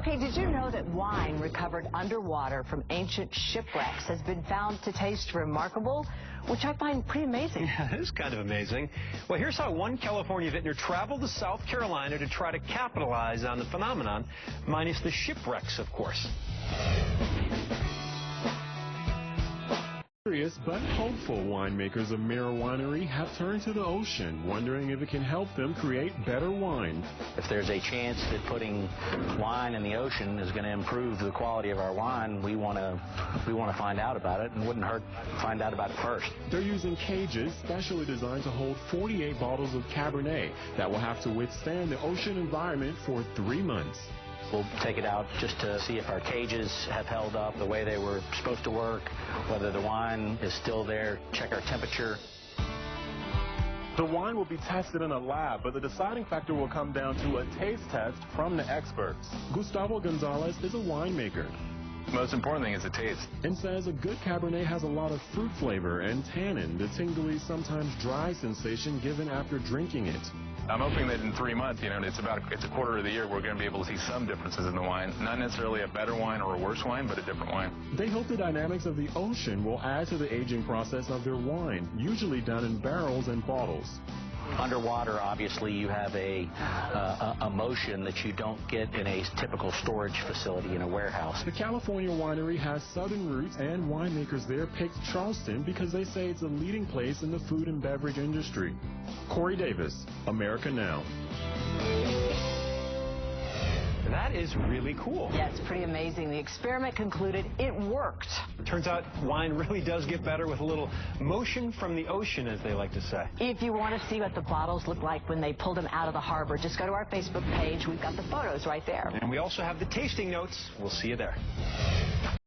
Okay, did you know that wine recovered underwater from ancient shipwrecks has been found to taste remarkable, which I find pretty amazing. Yeah, it is kind of amazing. Well, here's how one California vintner traveled to South Carolina to try to capitalize on the phenomenon, minus the shipwrecks, of course. Curious but hopeful winemakers of Mira Winery have turned to the ocean, wondering if it can help them create better wine. If there's a chance that putting wine in the ocean is going to improve the quality of our wine, we want to find out about it, and it wouldn't hurt to find out about it first. They're using cages specially designed to hold 48 bottles of Cabernet that will have to withstand the ocean environment for 3 months. We'll take it out just to see if our cages have held up the way they were supposed to work, whether the wine is still there, check our temperature. The wine will be tested in a lab, but the deciding factor will come down to a taste test from the experts. Gustavo Gonzalez is a winemaker. The most important thing is the taste. And says a good Cabernet has a lot of fruit flavor and tannin, the tingly, sometimes dry sensation given after drinking it. I'm hoping that in 3 months, it's a quarter of the year, we're going to be able to see some differences in the wine. Not necessarily a better wine or a worse wine, but a different wine. They hope the dynamics of the ocean will add to the aging process of their wine, usually done in barrels and bottles. Underwater, obviously, you have a motion that you don't get in a typical storage facility in a warehouse. The California winery has southern roots, and winemakers there picked Charleston because they say it's a leading place in the food and beverage industry. Corey Davis, America Now. That is really cool. Yeah, it's pretty amazing. The experiment concluded it worked. It turns out wine really does get better with a little motion from the ocean, as they like to say. If you want to see what the bottles look like when they pulled them out of the harbor, just go to our Facebook page. We've got the photos right there. And we also have the tasting notes. We'll see you there.